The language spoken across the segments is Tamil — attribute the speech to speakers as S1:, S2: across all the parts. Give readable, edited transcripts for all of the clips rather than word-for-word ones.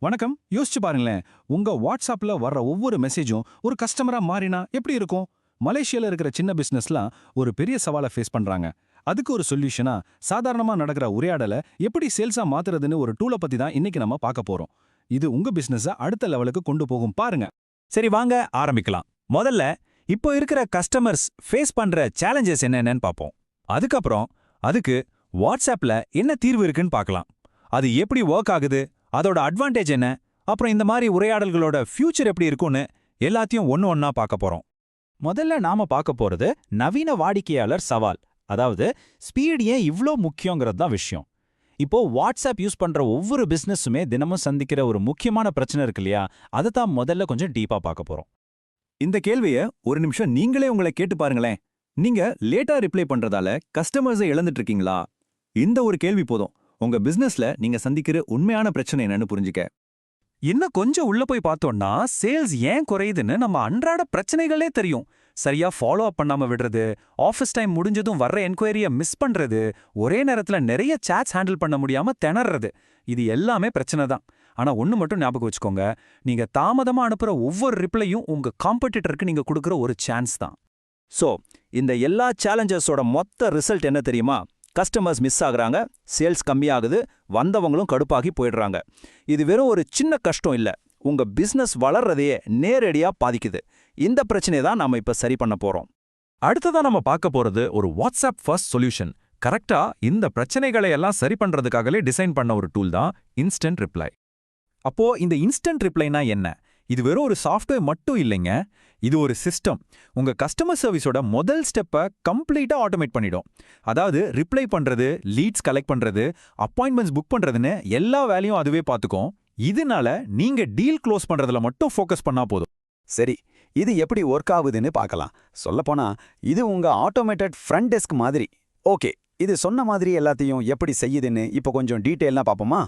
S1: வணக்கம். யோசிச்சு பாருங்களேன். உங்க வாட்ஸ்அப்ல வர்ற ஒவ்வொரு மெசேஜும் ஒரு கஸ்டமரா மாறினா எப்படி இருக்கும்? மலேசியால இருக்கிற சின்ன பிசினஸ்லாம் ஒரு பெரிய சவாலை ஃபேஸ் பண்றாங்க. அதுக்கு ஒரு சொல்யூஷனா சாதாரணமா நடக்கிற உரையாடலை எப்படி சேல்ஸா மாத்துறதுன்னு ஒரு டூலை பத்தி தான் இன்னைக்கு நம்ம பார்க்க போறோம். இது உங்க பிசினஸ அடுத்த லெவலுக்கு கொண்டு போகும் பாருங்க.
S2: சரி வாங்க ஆரம்பிக்கலாம். முதல்ல இப்போ இருக்கிற கஸ்டமர்ஸ் ஃபேஸ் பண்ற சேலஞ்சஸ் என்னென்னு பார்ப்போம். அதுக்கப்புறம் அதுக்கு வாட்ஸ்அப்ல என்ன தீர்வு இருக்குன்னு பார்க்கலாம். அது எப்படி ஒர்க் ஆகுது, அதோட அட்வான்டேஜ் என்ன, அப்புறம் இந்த மாதிரி உரையாடல்களோட ஃபியூச்சர் எப்படி இருக்கும்னு எல்லாத்தையும் ஒன்னு ஒன்னா பார்க்க போறோம். முதல்ல நாம பார்க்க போறது நவீன வாடிக்கையாளர் சவால். அதாவது ஸ்பீட் ஏன் இவ்ளோ முக்கியங்கிறது தான் விஷயம். இப்போ வாட்ஸ்அப் யூஸ் பண்ற ஒவ்வொரு பிசினஸுமே தினமும் சந்திக்கிற ஒரு முக்கியமான பிரச்சனை இருக்கு இல்லையா, அதை தான் முதல்ல கொஞ்சம் டீப்பா பார்க்க போறோம்.
S3: இந்த கேள்வியை ஒரு நிமிஷம் நீங்களே உங்களை கேட்டு பாருங்களேன். நீங்க லேட்டா ரிப்ளை பண்றதால கஸ்டமர்ஸை இழந்துட்டு இருக்கீங்களா? இந்த ஒரு கேள்வி போதும் உங்க பிசினஸ்ல நீங்க சந்திக்கிற உண்மையான பிரச்சனை என்னன்னு புரிஞ்சுக்க.
S2: இன்னும் கொஞ்சம் உள்ள போய் பார்த்தோம்னா சேல்ஸ் ஏன் குறையுதுன்னு நம்ம அன்றாட பிரச்சனைகளே தெரியும். சரியா ஃபாலோ அப் பண்ணாம விடுறது, ஆஃபீஸ் டைம் முடிஞ்சதும் வர்ற என்கொயரியை மிஸ் பண்றது, ஒரே நேரத்துல நிறைய சாட்ஸ் ஹேண்டில் பண்ண முடியாம திணறது, இது எல்லாமே பிரச்சனை தான். ஆனா ஒன்னு மட்டும் ஞாபகம் வச்சுக்கோங்க, நீங்க தாமதமா அனுப்புற ஒவ்வொரு ரிப்ளையும் உங்க காம்படிட்டருக்கு நீங்க கொடுக்குற ஒரு சான்ஸ் தான்.
S3: சோ இந்த எல்லா சேலஞ்சஸோட மொத்த ரிசல்ட் என்ன தெரியுமா? கஸ்டமர்ஸ் மிஸ் ஆகுறாங்க, சேல்ஸ் கம்மியாகுது, வந்தவங்களும் கடுப்பாகி போயிடுறாங்க. இது வெறும் ஒரு சின்ன கஷ்டம் இல்ல, உங்க பிசினஸ் வளர்றதையே நேரடியா பாதிக்குது. இந்த பிரச்சனையை தான் நாம இப்ப சரி பண்ண போறோம்.
S2: அடுத்ததா நம்ம பார்க்க போறது ஒரு வாட்ஸ்அப் ஃபர்ஸ்ட் சொல்யூஷன். கரெக்டா இந்த பிரச்சனைகளை எல்லாம் சரி பண்றதுக்காகவே டிசைன் பண்ண ஒரு டூல் தான் இன்ஸ்டன்ட் ரிப்ளை. அப்போ இந்த இன்ஸ்டன்ட் ரிப்ளைனா என்ன? இது வெறும் ஒரு சாஃப்ட்வேர் மட்டும் இல்லைங்க, இது ஒரு சிஸ்டம். உங்க கஸ்டமர் சர்வீஸோட முதல் ஸ்டெப்பை கம்ப்ளீட்டா ஆட்டோமேட் பண்ணிடும். அதாவது ரிப்ளை பண்றது, லீட்ஸ் கலெக்ட் பண்றது, அப்பாயின்மெண்ட்ஸ் புக் பண்றதுன்னு எல்லா வேலையும் அதுவே பார்த்துக்கும். இதனால நீங்க டீல் க்ளோஸ் பண்றதுல மட்டும் ஃபோக்கஸ் பண்ணா போதும்.
S4: சரி, இது எப்படி ஒர்க் ஆகுதுன்னு பார்க்கலாம். சொல்லப்போனா இது உங்க ஆட்டோமேட்டட் ஃப்ரண்ட் டெஸ்க் மாதிரி. ஓகே, இது சொன்ன மாதிரி எல்லாத்தையும் எப்படி செய்யுதுன்னு இப்போ கொஞ்சம் டீட்டெயிலா பார்ப்போமா?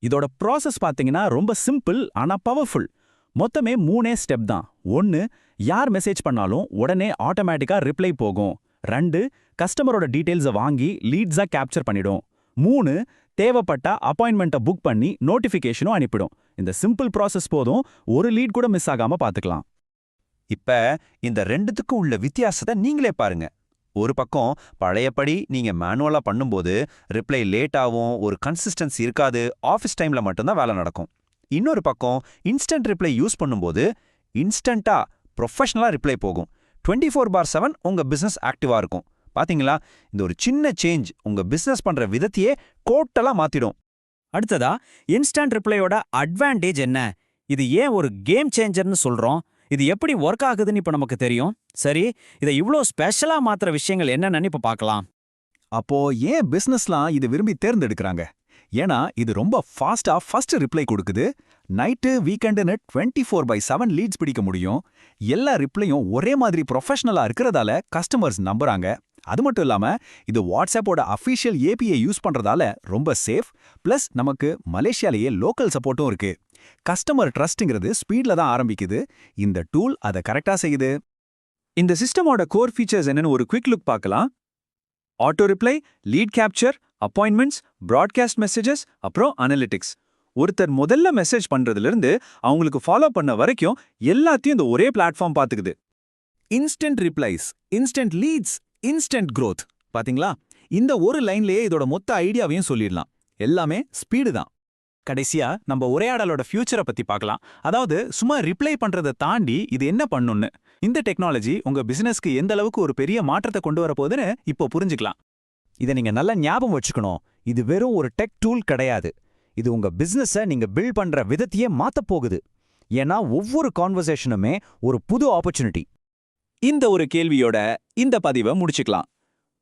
S2: இதோட ப்ராசஸ் பார்த்தீங்கன்னா ரொம்ப சிம்பிள் ஆனா பவர்ஃபுல். மொத்தமே 3 ஸ்டெப் தான். 1, யார் மெசேஜ் பண்ணாலும் உடனே ஆட்டோமேட்டிக்கா ரிப்ளை போகும். 2, கஸ்டமரோட டீடைல்ஸை வாங்கி லீட்ஸா கேப்சர் பண்ணிடும். 3, தேவைப்பட்ட அப்பாயின்மெண்ட்டை புக் பண்ணி நோட்டிஃபிகேஷனும் அனுப்பிடும். இந்த சிம்பிள் ப்ராசஸ் போதும், ஒரு லீட் கூட மிஸ் ஆகாம பார்த்துக்கலாம்.
S3: இப்ப இந்த ரெண்டுத்துக்கும் உள்ள வித்தியாசத்தை நீங்களே பாருங்க. ஒரு பக்கம் பழையபடி நீங்க மேனுவலா பண்ணும்போது ரிப்ளை லேட் ஆகும், ஒரு கன்சிஸ்டன்சி இருக்காது, ஆஃபீஸ் டைம்ல மட்டும்தான் வேலை நடக்கும். இன்னொரு பக்கம் இன்ஸ்டன்ட் ரிப்ளை யூஸ் பண்ணும்போது இன்ஸ்டன்ட்டா ப்ரொஃபஷனலா ரிப்ளை போகும். 24/7 உங்க பிசினஸ் ஆக்டிவா இருக்கும். பாத்தீங்களா, இந்த ஒரு சின்ன சேஞ்ச் உங்க பிசினஸ் பண்ற விதத்தையே டோட்டலா மாத்திடும்.
S5: அடுத்ததா இன்ஸ்டன்ட் ரிப்ளையோட அட்வான்டேஜ் என்ன? இது ஏன் ஒரு கேம் சேஞ்சர்னு சொல்றோம்? இது எப்படி ஒர்க் ஆகுதுன்னு இப்ப நமக்கு தெரியும். சரி, இதை இவ்ளோ ஸ்பெஷலா மாத்துற விஷயங்கள் என்னன்னு இப்ப பார்க்கலாம்.
S3: அப்போ ஏன் பிசினஸ்லாம் இது விரும்பி தேர்ந்தெடுக்கிறாங்க? ஏன்னா இது ரொம்ப ஃபாஸ்டா ஃபர்ஸ்ட் ரிப்ளை கொடுக்குது. நைட்டு வீக்கெண்டுன்னு 24/7 லீட்ஸ் பிடிக்க முடியும். எல்லா ரிப்ளையும் ஒரே மாதிரி ப்ரொஃபஷனலா இருக்கிறதால கஸ்டமர்ஸ் நம்புறாங்க. அது மட்டும் இல்லாம இது வாட்ஸ்அப்போட அஃபிஷியல் ஏபிஐ யூஸ் பண்றதால ரொம்ப சேஃப். பிளஸ் நமக்கு மலேசியாலேயே லோக்கல் சப்போர்ட்டும் இருக்கு. கஸ்டமர் ட்ரஸ்ட்ங்கிறது ஸ்பீட்ல தான் ஆரம்பிக்குது. இந்த டூல் அதை கரெக்டா செய்யுது.
S2: இந்த சிஸ்டமோட கோர் ஃபீச்சர்ஸ் என்னன்னு ஒரு குவிக் லுக் பார்க்கலாம். Auto reply, lead capture, appointments, broadcast messages, அப்புறம் அனலிட்டிக்ஸ். ஒருத்தர் முதல்ல மெசேஜ் பண்றதுலேருந்து அவங்களுக்கு ஃபாலோ பண்ண வரைக்கும் எல்லாத்தையும் இந்த ஒரே பிளாட்ஃபார்ம் பார்த்துக்குது.
S3: Instant replies, instant leads, instant growth. பாத்தீங்களா, இந்த ஒரு லைன்லயே இதோட மொத்த ஐடியாவையும் சொல்லிடலாம். எல்லாமே ஸ்பீடு தான்.
S2: கடைசியா நம்ம உரையாடலோட ஃபியூச்சரை பத்தி பார்க்கலாம். அதாவது சும்மா ரிப்ளை பண்றதை தாண்டி இது என்ன பண்ணுன்னு. இந்த டெக்னாலஜி உங்க பிசினஸ்க்கு எந்த அளவுக்கு ஒரு பெரிய மாற்றத்தை கொண்டு வர போகுதுன்னு இப்போ புரிஞ்சுக்கலாம்.
S4: இதை நீங்க நல்லா ஞாபகம் வச்சுக்கணும். இது வெறும் ஒரு டெக் டூல் கிடையாது. இது உங்க பிசினஸை நீங்க பில்ட் பண்ற விதத்தையே மாத்தப் போகுது. ஏன்னா ஒவ்வொரு கான்வர்சேஷனுமே ஒரு புது ஆப்பர்ச்சுனிட்டி.
S2: இந்த ஒரு கேள்வியோட இந்த பதிவை முடிச்சுக்கலாம்.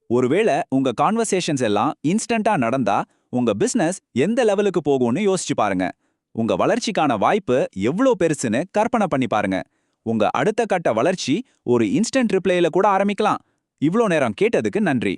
S2: ஒருவேளை உங்க கான்வர்சேஷன்ஸ் எல்லாம் இன்ஸ்டன்டா நடந்தா உங்க பிசினஸ் எந்த லெவலுக்கு போகும்னு யோசிச்சு பாருங்க. உங்க வளர்ச்சிக்கான வாய்ப்பு எவ்வளோ பெருசுன்னு கற்பனை பண்ணி பாருங்க. உங்க அடுத்த கட்ட வளர்ச்சி ஒரு இன்ஸ்டன்ட் ரிப்ளைல கூட ஆரம்பிக்கலாம். இவ்ளோ நேரம் கேட்டதுக்கு நன்றி.